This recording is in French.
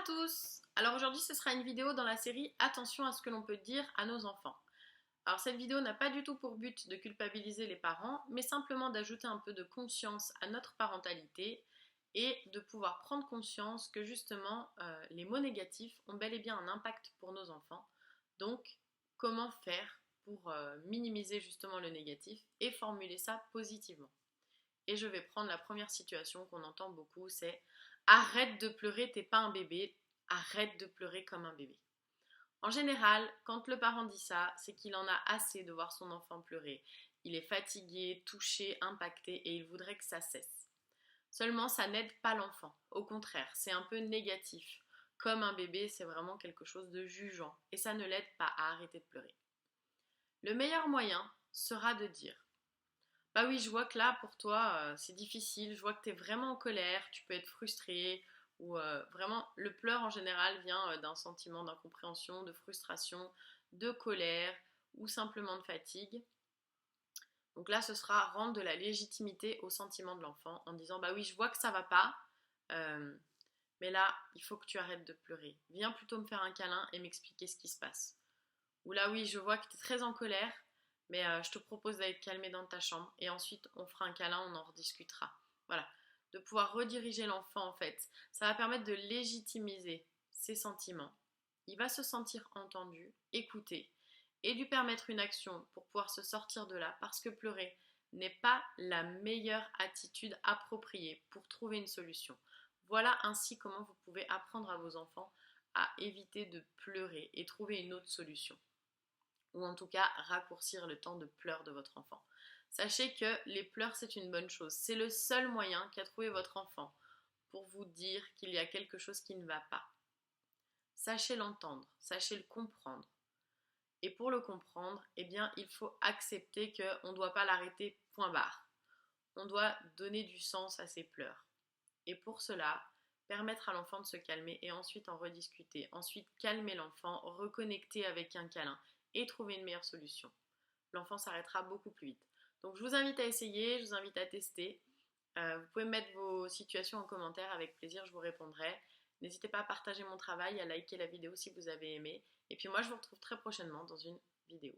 à tous! Alors aujourd'hui ce sera une vidéo dans la série Attention à ce que l'on peut dire à nos enfants. Alors cette vidéo n'a pas du tout pour but de culpabiliser les parents, mais simplement d'ajouter un peu de conscience à notre parentalité et de pouvoir prendre conscience que justement les mots négatifs ont bel et bien un impact pour nos enfants. Donc comment faire pour minimiser justement le négatif et formuler ça positivement. Et je vais prendre la première situation qu'on entend beaucoup, c'est arrête de pleurer, t'es pas un bébé, arrête de pleurer comme un bébé. En général, quand le parent dit ça, c'est qu'il en a assez de voir son enfant pleurer. Il est fatigué, touché, impacté et il voudrait que ça cesse. Seulement, ça n'aide pas l'enfant. Au contraire, c'est un peu négatif. Comme un bébé, c'est vraiment quelque chose de jugeant et ça ne l'aide pas à arrêter de pleurer. Le meilleur moyen sera de dire bah oui, je vois que là, pour toi, c'est difficile, je vois que tu es vraiment en colère, tu peux être frustré, ou vraiment, le pleur en général vient d'un sentiment d'incompréhension, de frustration, de colère, ou simplement de fatigue. Donc là, ce sera rendre de la légitimité au sentiment de l'enfant en disant, bah oui, je vois que ça va pas, euh, mais là, il faut que tu arrêtes de pleurer. Viens plutôt me faire un câlin et m'expliquer ce qui se passe. Ou là, oui, je vois que tu es très en colère, mais je te propose d'aller te calmer dans ta chambre et ensuite on fera un câlin, on en rediscutera. Voilà, de pouvoir rediriger l'enfant en fait. Ça va permettre de légitimiser ses sentiments. Il va se sentir entendu, écouté et lui permettre une action pour pouvoir se sortir de là parce que pleurer n'est pas la meilleure attitude appropriée pour trouver une solution. Voilà ainsi comment vous pouvez apprendre à vos enfants à éviter de pleurer et trouver une autre solution ou en tout cas raccourcir le temps de pleurs de votre enfant. Sachez que les pleurs, c'est une bonne chose. C'est le seul moyen qu'a trouvé votre enfant pour vous dire qu'il y a quelque chose qui ne va pas. Sachez l'entendre, sachez le comprendre. Et pour le comprendre, eh bien, il faut accepter qu'on ne doit pas l'arrêter point barre. On doit donner du sens à ses pleurs. Et pour cela, permettre à l'enfant de se calmer et ensuite en rediscuter. Ensuite, calmer l'enfant, reconnecter avec un câlin et trouver une meilleure solution. L'enfant s'arrêtera beaucoup plus vite. Donc je vous invite à essayer, je vous invite à tester. Vous pouvez mettre vos situations en commentaire, avec plaisir, je vous répondrai. N'hésitez pas à partager mon travail, à liker la vidéo si vous avez aimé. Et puis moi, je vous retrouve très prochainement dans une vidéo.